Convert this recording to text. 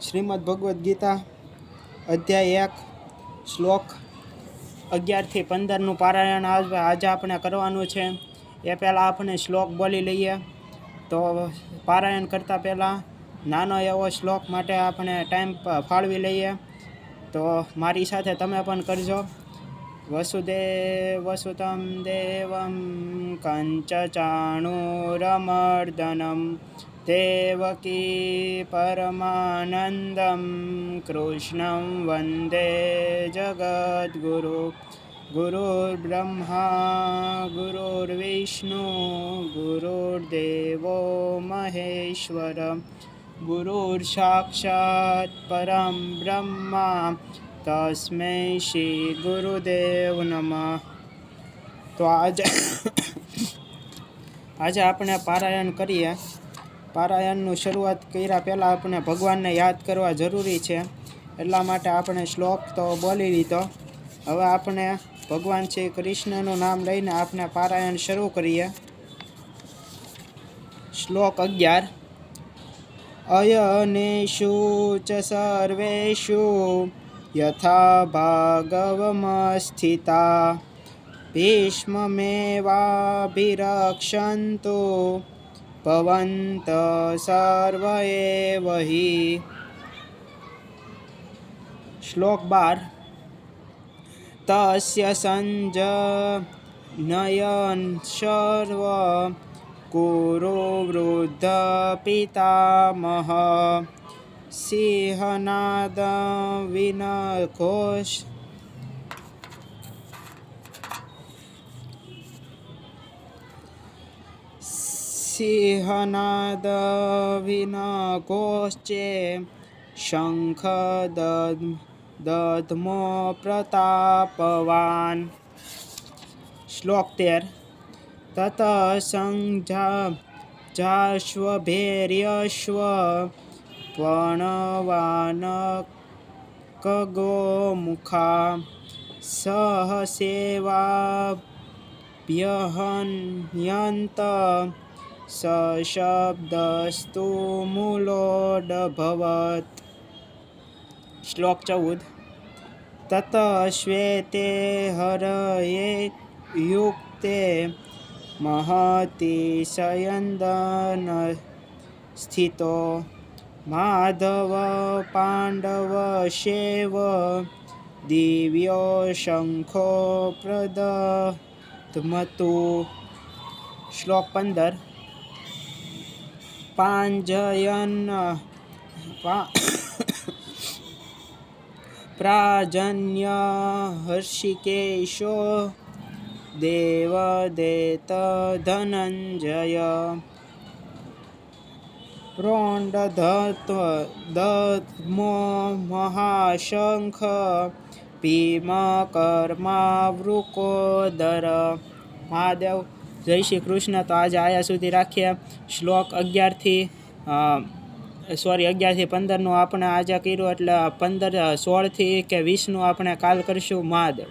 શ્રીમદ ભગવદ્ ગીતા અધ્યાય 1 શ્લોક 11 થી 15 પારાયણ આજે આપણે કરવાનું છે। એ પહેલાં આપણે શ્લોક બોલી લઈએ। તો પારાયણ કરતાં પહેલાં નાનો એવો શ્લોક માટે આપણે ટાઈમ ફાળવી લઈએ। તો મારી સાથે તમે પણ કરજો। વસુદેવસુતં દેવં કંચચાણૂરમર્દનમ દેવકી પરમાનંદમ કૃષ્ણં વંદે જગદ્ગુરુ। ગુરુર્બ્રહ્મા ગુરુર્વિષ્ણુ ગુરુર્દેવો મહેશ્વર ગુરુર્સાક્ષાત્ પરમ બ્રહ્મા તસ્મૈ શ્રી ગુરુદેવ નમઃ। તો આજે આપણે પારાયણ કરીએ। પારાયણનું શરૂઆત કર્યા પહેલાં આપણે ભગવાનને યાદ કરવા જરૂરી છે, એટલા માટે આપણે શ્લોક તો બોલી લીધો। હવે આપણે ભગવાન શ્રી કૃષ્ણનું નામ લઈને આપણે પારાયણ શરૂ કરીએ। શ્લોક 11 અયનેષુ ચ સર્વેષુ યથા ભાગવમસ્થિતા ભીષ્મમેવાભિરક્ષન્તુ ભવન્ત સર્વ એવ હિ। શ્લોક 12 તસ્ય સંજનયન સર્વ કુરુ વૃદ્ધ પિતામહ સિંહનાદ વિનઘોષ સિંહનાદ વિનઘોષે શંખ દધમો પ્રતાપવાન। શ્લોક 13 તત સંજાશ્વભૈર્યશ્વ પણવાન કગોમુખા સહસેવાભ્યહન્યંત સશબ્દસ્તુ મૂલોડભવત। શ્લોક 14 તત શ્વેતે હરયે યુક્તે મહતિશયંદન સ્થિતો માધવ પાંડવ શેવ દિવ્યો શંખો પ્રદધમતુ। શ્લોક 15 પાંજયન પ્રાજન્ય હર્ષિકેશો દેવદેત ધનંજય પ્રોંડધમો મહાશંખ ભીમકર્માવૃકોદર। મહાદેવ જય શ્રી કૃષ્ણ। તો આજે આયા સુધી રાખીએ। શ્લોક 11 થી 15નું આપણે આજે કર્યું, એટલે 16 થી કે 20નું આપણે કાલ કરીશું। મહાદેવ।